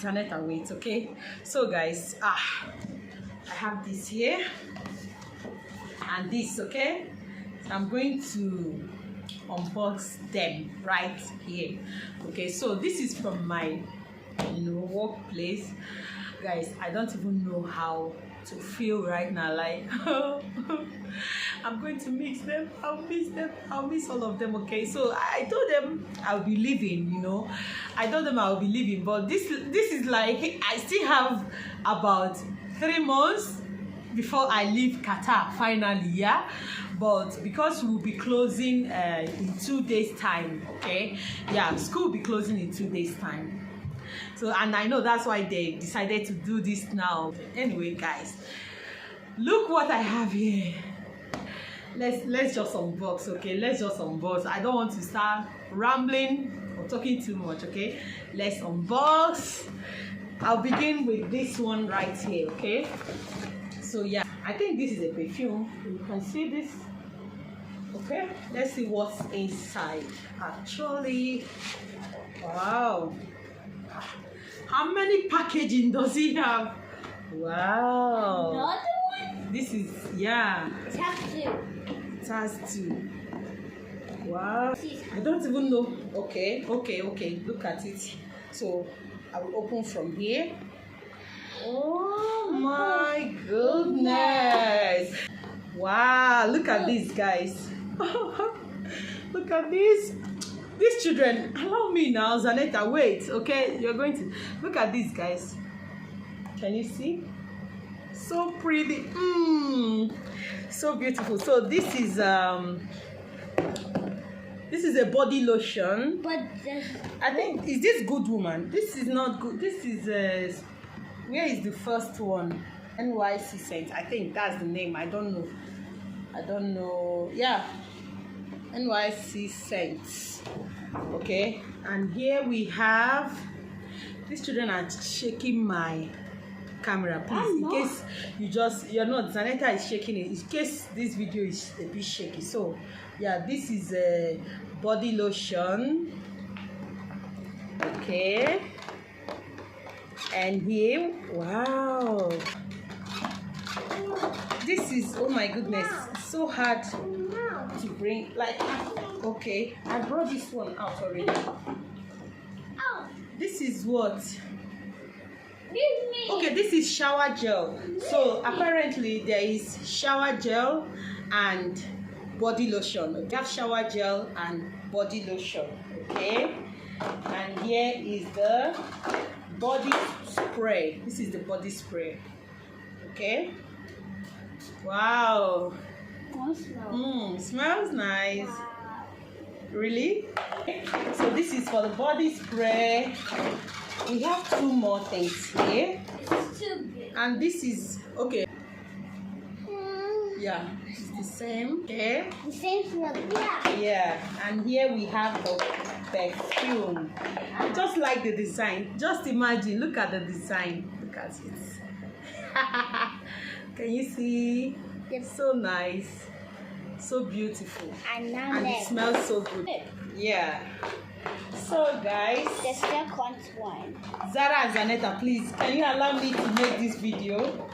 Zanetta, wait, okay? So guys, I have this here and this, okay? So I'm going to unbox them right here. Okay, so this is from my workplace. Guys, I don't even know how to feel right now. Like I'm going to mix them. I'll miss all of them. Okay, so I told them I'll be leaving. I told them I'll be leaving, but this is like I still have about 3 months before I leave Qatar finally. Yeah, but because we'll be closing in 2 days time. Okay, yeah, school will be closing in 2 days time. So, and I know that's why they decided to do this now. Anyway, guys, look what I have here. Let's just unbox, okay? Let's just unbox. I don't want to start rambling or talking too much, okay? Let's unbox. I'll begin with this one right here, okay? So yeah, I think this is a perfume. You can see this. Okay, let's see what's inside. Actually, wow. How many packaging does he have? Wow. Another one? This is, yeah. It has two. It has two. Wow. I don't even know. Okay. Look at it. So, I will open from here. Oh my goodness. Wow. Look at this, guys. Look at this. These children, allow me now, Zanetta, wait, okay? You're going to look at this, guys. Can you see? So pretty. So beautiful. So this is a body lotion. But I think, is this Good Woman? This is not good. This is where is the first one? NYC scent. I think that's the name. I don't know. Yeah. NYC scents. Okay, and here we have, these children are shaking my camera, please, in case you're not, Zanetta is shaking it, in case this video is a bit shaky. So yeah, this is a body lotion, okay, and here, wow, this is, oh my goodness, it's so hard to bring, like, okay, I brought this one out already. This is what? Okay, this is shower gel. So apparently there is shower gel and body lotion. We have shower gel and body lotion, okay? And here is the body spray. This is the body spray, okay? Wow. Smells nice. wow. Really? So this is for the body spray. We have 2 more things here. It's too big. And this is, okay. Yeah, it's the same. Okay. The same smell. Yeah. Yeah, and here we have the perfume. I just like the design. Just imagine, look at the design. Look at it. Can you see? It's so nice, so beautiful, and it smells so good. Yeah. So guys, the second one. Zara and Zanetta, please, can you allow me to make this video?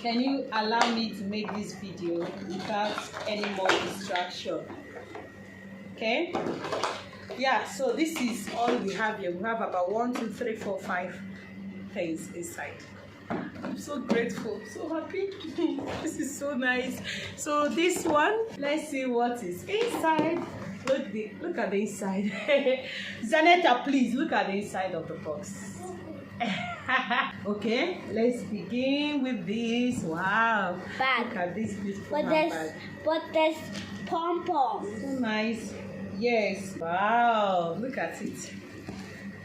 Can you allow me to make this video without any more distraction? Okay. Yeah. So this is all we have here. We have about 1, 2, 3, 4, 5 things inside. I'm so grateful, so happy. This is so nice. So this one, let's see what is inside. Look at the inside. Zanetta, please look at the inside of the box. Okay, let's begin with this. Wow, bag. Look at this beautiful bag. But there's pom-pom. So nice. Yes. Wow, look at it.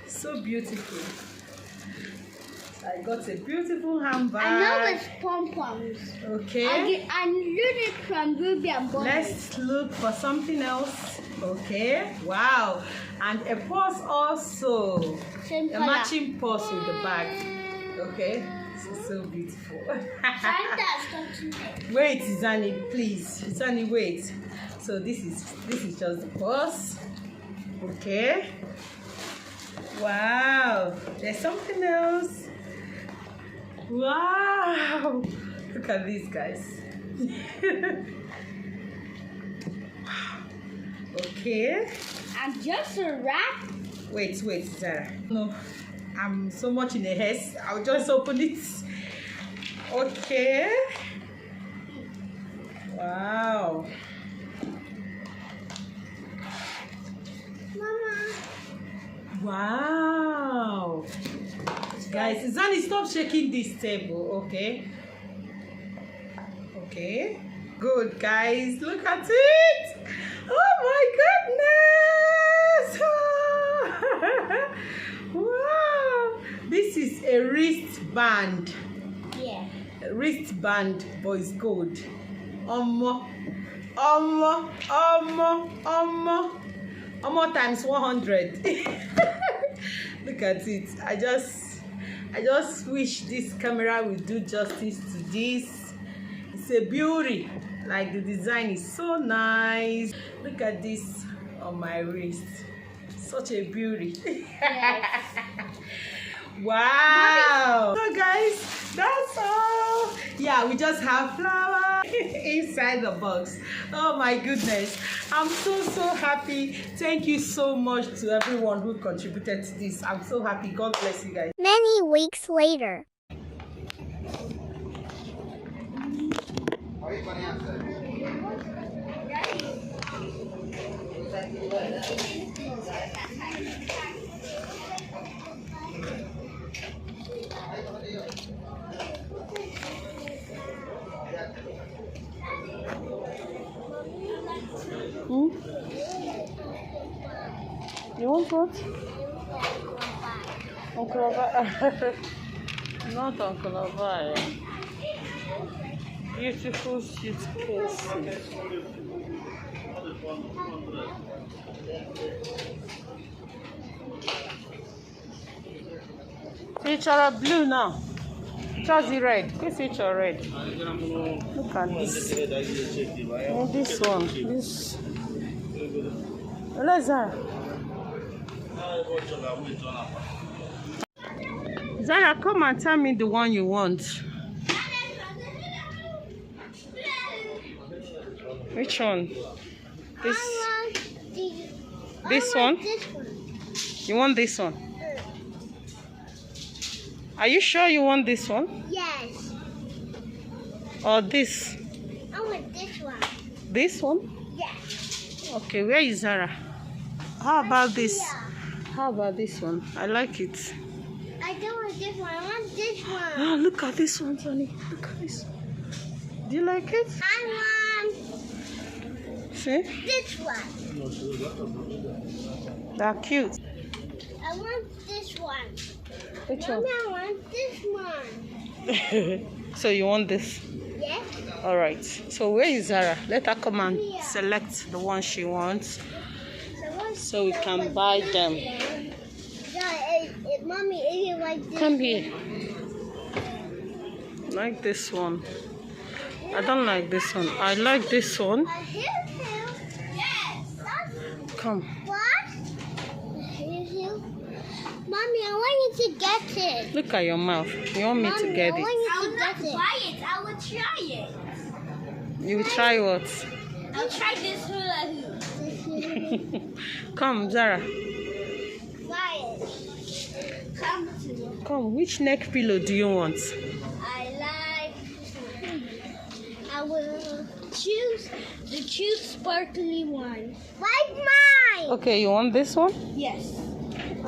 So beautiful. I got a beautiful handbag. I know it's pom-poms. Okay. I learned it from Ruby and Bonnie. Let's look for something else. Okay. Wow. And a purse also. Same a matching purse with the bag. Okay. This is so beautiful. Wait, Zani, please. Zani, wait. So this is just the purse. Okay. Wow. There's something else. Wow! Look at these guys. Okay. I'm just a rat. Wait, Zara. No, I'm so much in a haste. I'll just open it. Okay. Wow. Mama. Wow. Guys, Zani, stop shaking this table, okay? Okay. Good, guys. Look at it. Oh my goodness. Wow. This is a wristband. Yeah. Wristband, boys gold. Omo times 100. Look at it. I just wish this camera would do justice to this. It's a beauty. Like, the design is so nice. Look at this on my wrist. Such a beauty. Yes. Wow. So guys, that's all. Yeah, we just have flour inside the box. Oh my goodness, I'm so happy. Thank you so much to everyone who contributed to this. I'm so happy. God bless you guys. Many weeks later. You want what? Uncle Ova. Not Uncle Ova. Beautiful suitcases. Feature blue now. Just red. This feature red. Look at this. And this one. This. Zara. Zara, come and tell me the one you want. Which one? This one? You want this one? Are you sure you want this one? Yes. Or this? I want this one. This one? Yes. Okay, where is Zara? How about this? How about this one? I like it. I don't want this one. I want this one. Oh, look at this one, Johnny. Look at this. Do you like it? I want See? this one. They're cute. I want this one. Which Mommy, one? I want this one. So you want this? Yes. All right. So where is Zara? Let her come and select the one she wants, so we can buy them. Mommy, if you like this. Come here. Like this one. I don't like this one. I like this one. Yes. Come. What? Mommy, I want you to get it. Look at your mouth. You want me to get I it? want you to get it. Buy it. I will try it. You will try what? I'll try this hula hoop. Come, Zara. Buy it. Come to me. Come. Which neck pillow do you want? I will choose sparkly one. Like mine. Okay, you want this one? Yes.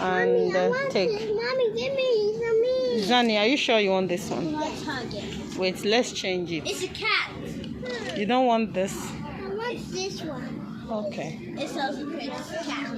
And Mommy, I want take. this. Mommy, give me some me. Zani, are you sure you want this one? Let's hug it. Wait, let's change it. It's a cat. You don't want this? I want this one. Okay. It's also pretty. It's a cat.